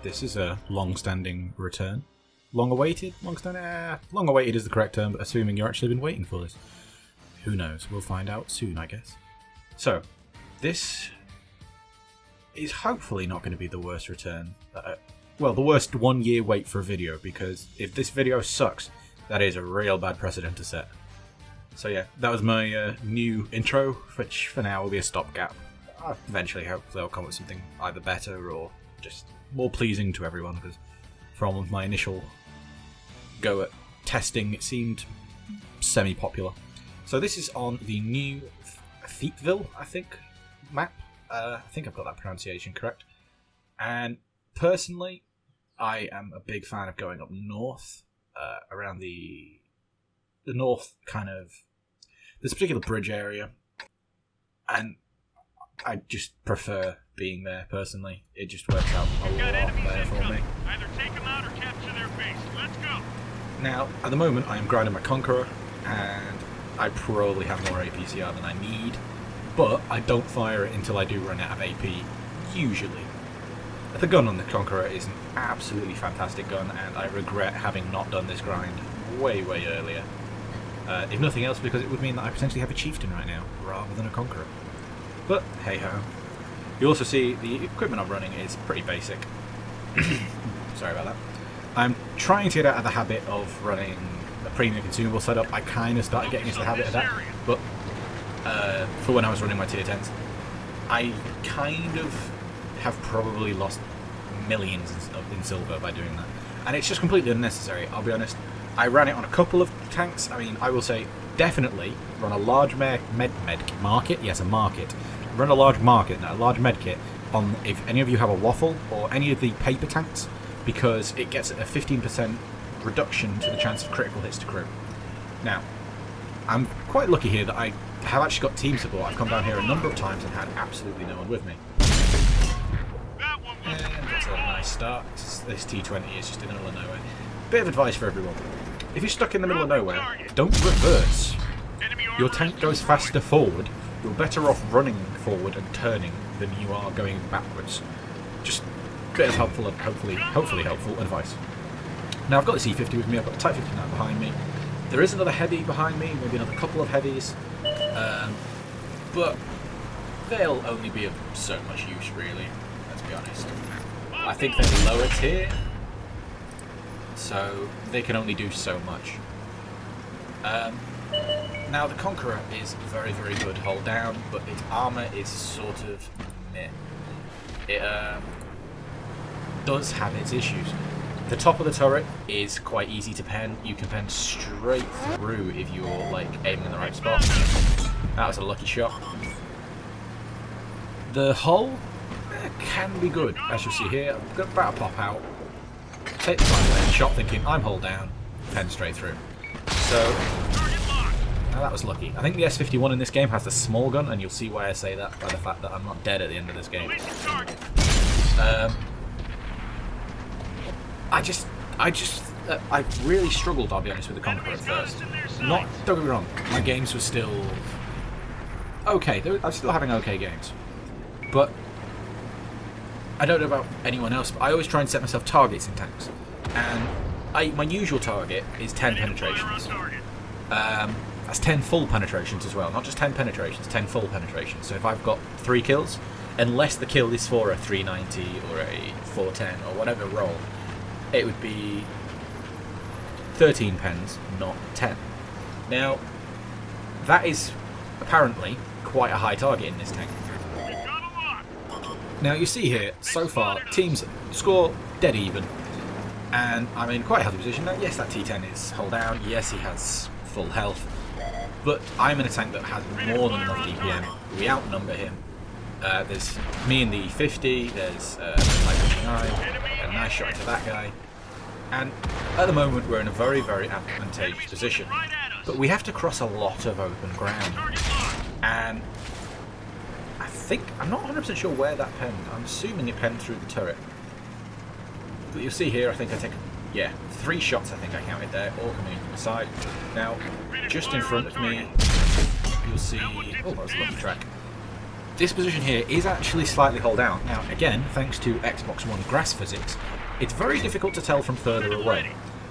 This is a long-standing return. Long-awaited? Long-standing? Long-awaited is the correct term, but assuming you've actually been waiting for this. Who knows? We'll find out soon, I guess. So, this is hopefully not going to be the worst return. Well, the worst 1 year wait for a video, because if this video sucks, that is a real bad precedent to set. So yeah, that was my new intro, which for now will be a stopgap. I eventually hope they'll come up with something either better or just more pleasing to everyone, because from my initial go at testing, it seemed semi-popular. So this is on the new Thiepval, I think, map. I think I've got that pronunciation correct. And personally, I am a big fan of going up north, around the north kind of this particular bridge area, and I just prefer being there personally. It just works out a lot better for me. Either take them out or capture their base. Let's go. Now, at the moment, I am grinding my Conqueror, and I probably have more APCR than I need, but I don't fire it until I do run out of AP, usually. The gun on the Conqueror is an absolutely fantastic gun, and I regret having not done this grind way earlier. If nothing else, because it would mean that I potentially have a Chieftain right now, rather than a Conqueror. But, hey-ho. You also see the equipment I'm running is pretty basic. Sorry about that. I'm trying to get out of the habit of running a premium consumable setup. I kind of started getting into the habit of that, but for when I was running my tier 10s, I kind of have probably lost millions in silver by doing that. And it's just completely unnecessary, I'll be honest. I ran it on a couple of tanks. I mean, I will say, definitely run a large market. Yes, a market. Run a large market now, a large med kit on if any of you have a waffle or any of the paper tanks, because it gets a 15% reduction to the chance of critical hits to crew. Now, I'm quite lucky here that I have actually got team support. I've come down here a number of times and had absolutely no one with me. And that's a nice start. This T20 is just in the middle of nowhere. Bit of advice for everyone. If you're stuck in the middle of nowhere, don't reverse. Your tank goes faster forward. You're better off running forward and turning than you are going backwards. Just a bit of helpful and hopefully helpful advice. Now I've got the C50 with me, I've got the Type 59 behind me. There is another heavy behind me, maybe another couple of heavies. But they'll only be of so much use really, let's be honest. I think they're lower tier, so they can only do so much. Now the Conqueror is very good hold down, but its armour is sort of meh. It does have its issues. The top of the turret is quite easy to pen. You can pen straight through if you're like aiming in the right spot. That was a lucky shot. The hull can be good, as you see here. I've got about to pop out. Take the right shot thinking I'm hull down, pen straight through. So now that was lucky. I think the S51 in this game has the small gun, and you'll see why I say that by the fact that I'm not dead at the end of this game. I really struggled, I'll be honest, with the Conqueror at first. Don't get me wrong, my games were still okay. I'm still having okay games, but I don't know about anyone else, but I always try and set myself targets in tanks, and my usual target is 10 penetrations. That's 10 full penetrations as well, not just 10 penetrations, 10 full penetrations. So if I've got 3 kills, unless the kill is for a 390 or a 410 or whatever roll, it would be 13 pens, not 10. Now, that is apparently quite a high target in this tank. Now you see here, so far, teams score dead even, and I'm in quite a healthy position. Now, yes, that T10 is hull down, yes, he has full health, but I'm in a tank that has more than enough DPM. We outnumber him. There's me in the 50, there's Type 59, a nice shot into that guy, and at the moment we're in a very advantageous position, but we have to cross a lot of open ground, and I'm not 100% sure where that penned. I'm assuming it penned through the turret. But you'll see here, I think I take, 3 shots I think I counted there, all coming in from the side. Now, just in front of me, you'll see, oh, that was a lovely track. This position here is actually slightly hull down. Now, again, thanks to Xbox One grass physics, It's very difficult to tell from further away.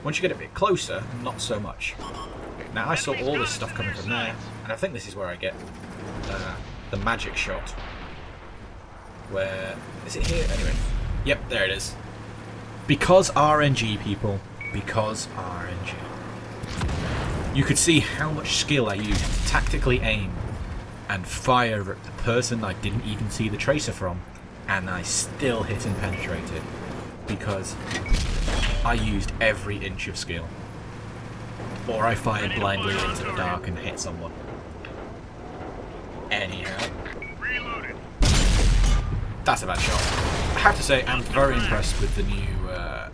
Once you get a bit closer, not so much. Now I saw all this stuff coming from there, and I think this is where I get the magic shot. Where is it here? Anyway, yep, there it is. Because RNG, people. Because RNG. You could see how much skill I used to tactically aim and fire at the person I didn't even see the tracer from, and I still hit and penetrated because I used every inch of skill. Or I fired blindly into the dark and hit someone. Anyhow. Reloaded. That's a bad shot. I have to say, I'm very impressed with the new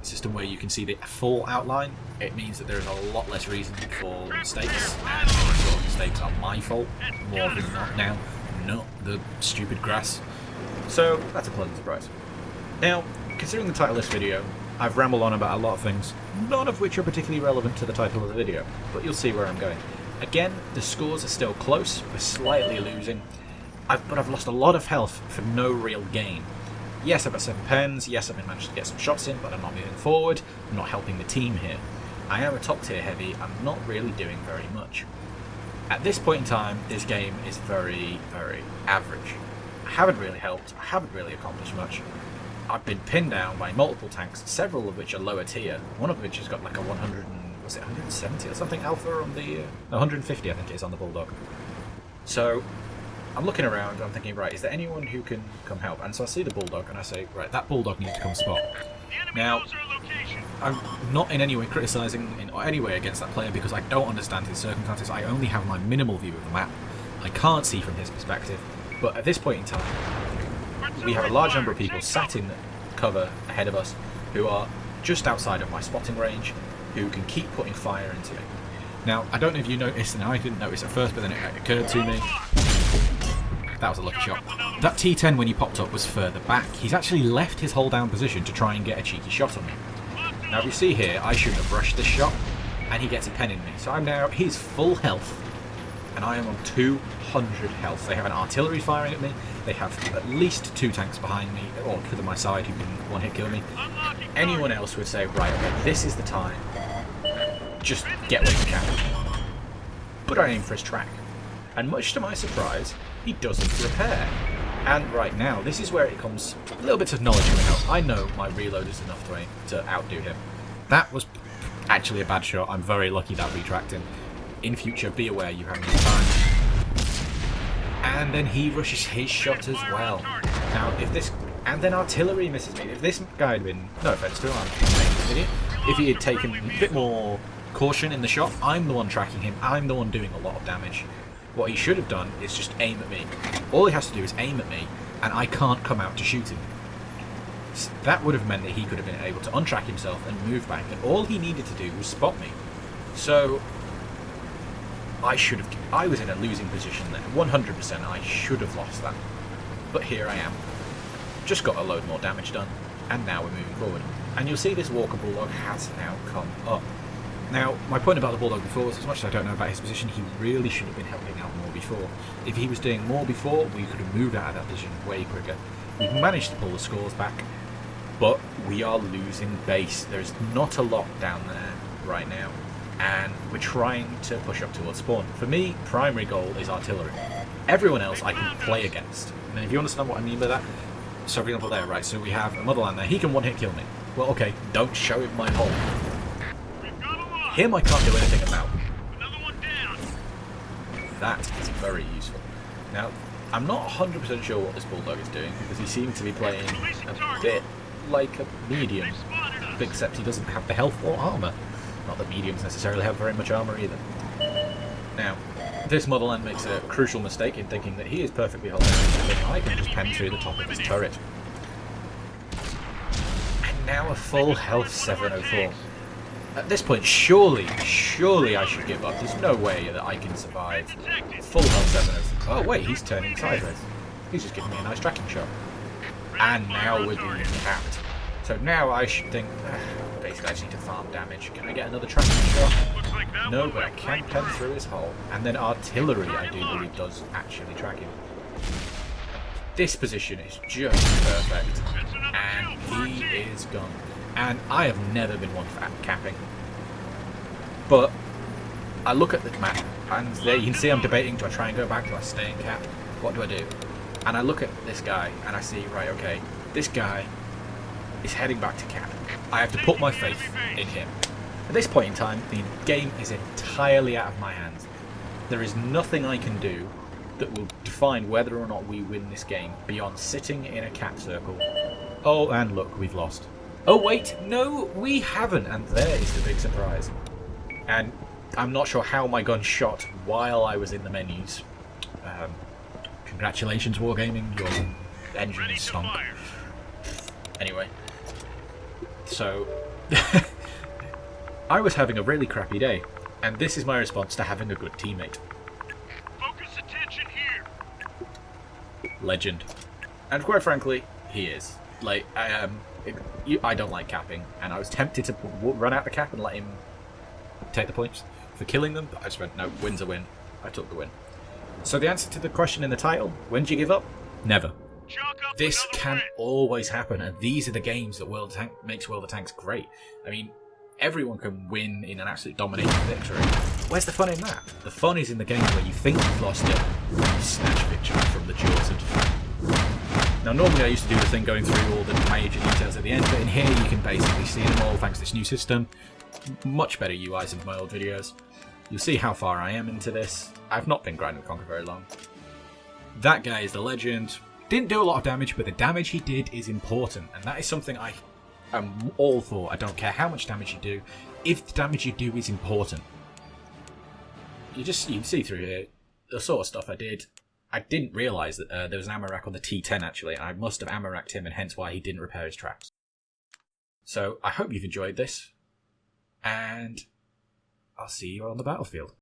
system where you can see the full outline. It means that there is a lot less reason for mistakes, and any sort of mistakes are my fault more than not now, not the stupid grass. So that's a pleasant surprise. Now, considering the title of this video, I've rambled on about a lot of things, none of which are particularly relevant to the title of the video, but you'll see where I'm going. Again, the scores are still close, we're slightly losing, but I've lost a lot of health for no real gain. Yes, I've got 7 pens, yes, I've managed to get some shots in, but I'm not moving forward, I'm not helping the team here. I am a top tier heavy, I'm not really doing very much. At this point in time, this game is very, very average. I haven't really helped, I haven't really accomplished much. I've been pinned down by multiple tanks, several of which are lower tier, one of which has got like a 170 or something alpha on the... 150 I think it is on the Bulldog. So, I'm looking around, I'm thinking, right, is there anyone who can come help? And so I see the Bulldog and I say, right, that Bulldog needs to come spot. Now, I'm not in any way criticising in any way against that player because I don't understand his circumstances. I only have my minimal view of the map. I can't see from his perspective. But at this point in time, we have a large number of people sat in cover ahead of us who are just outside of my spotting range, who can keep putting fire into me. Now, I don't know if you noticed, and I didn't notice at first, but then it occurred to me. That was a lucky shot. That T10 when he popped up was further back. He's actually left his hold down position to try and get a cheeky shot on me. Now if you see here, I shouldn't have rushed this shot, and he gets a pen in me. So I'm now, he's full health, and I am on 200 health. They have an artillery firing at me, they have at least 2 tanks behind me, or to my side who can one hit kill me. Anyone else would say, right, okay, this is the time. Just get what you can. But I aim for his track. And much to my surprise, he doesn't repair. And right now, this is where it comes a little bit of knowledge coming out. I know my reload is enough to outdo him. That was actually a bad shot. I'm very lucky that retracted. In future, be aware you have more time. And then he rushes his shot as well. Now, if this... And then artillery misses me. If this guy had been... No offense to him, I'm an idiot. If he had taken a bit more caution in the shot, I'm the one tracking him. I'm the one doing a lot of damage. What he should have done is just aim at me. All he has to do is aim at me, and I can't come out to shoot him. So that would have meant that he could have been able to untrack himself and move back, and all he needed to do was spot me. So, I was in a losing position there. 100% I should have lost that. But here I am. Just got a load more damage done, and now we're moving forward. And you'll see this Walker Bulldog has now come up. Now, my point about the Bulldog before was, as much as I don't know about his position, he really should have been helping out more before. If he was doing more before, we could have moved out of that position way quicker. We've managed to pull the scores back, but we are losing base. There's not a lot down there right now, and we're trying to push up towards spawn. For me, primary goal is artillery. Everyone else I can play against. And if you understand what I mean by that, so for example there, right, so we have a Motherland there, he can one-hit kill me. Well, okay, don't show him my hole. Him I can't do anything about. Another one down. That is very useful. Now, I'm not 100% sure what this Bulldog is doing, because he seems to be playing a bit like a medium, except he doesn't have the health or armour. Not that mediums necessarily have very much armour either. Now, this Motherland makes a crucial mistake in thinking that he is perfectly holding everything. I can just pen through the top of his turret. And now a full health 704. At this point, surely I should give up. There's no way that I can survive full health 704. Oh wait, he's turning sideways. He's just giving me a nice tracking shot. And now we're being capped. So now I should think, basically I just need to farm damage. Can I get another tracking shot? No, but I can pen through his hull. And then artillery, I do believe, does actually track him. This position is just perfect. And he is gone. And I have never been one for capping. But I look at the map, and there you can see I'm debating, do I try and go back, do I stay in cap? What do I do? And I look at this guy, and I see, right, okay, this guy is heading back to cap. I have to put my faith in him. At this point in time, the game is entirely out of my hands. There is nothing I can do that will define whether or not we win this game beyond sitting in a cap circle. Oh, and look, we've lost. Oh wait, no, we haven't, and there is the big surprise. And I'm not sure how my gun shot while I was in the menus. Congratulations, Wargaming, your engine Ready to stunk. fire. Anyway, so I was having a really crappy day, and this is my response to having a good teammate. Focus attention here. Legend. And quite frankly, he is. Like, I don't like capping, and I was tempted to run out the cap and let him take the points for killing them, but I just went, no, win's a win. I took the win. So the answer to the question in the title, when do you give up? Never. Chalk up This another can win. always happen, and these are the games that makes World of Tanks great. I mean, everyone can win in an absolute dominating victory. Where's the fun in that? The fun is in the games where you think you've lost it, and you snatch victory from the jaws of defeat. Now, normally I used to do the thing going through all the major details at the end, but in here you can basically see them all thanks to this new system. Much better UIs than my old videos. You'll see how far I am into this. I've not been grinding with Conquer very long. That guy is the legend. Didn't do a lot of damage, but the damage he did is important, and that is something I am all for. I don't care how much damage you do, if the damage you do is important. You can see through here the sort of stuff I did. I didn't realise that there was an ammo rack on the T10 actually, and I must have ammo racked him, and hence why he didn't repair his traps. So I hope you've enjoyed this, and I'll see you on the battlefield.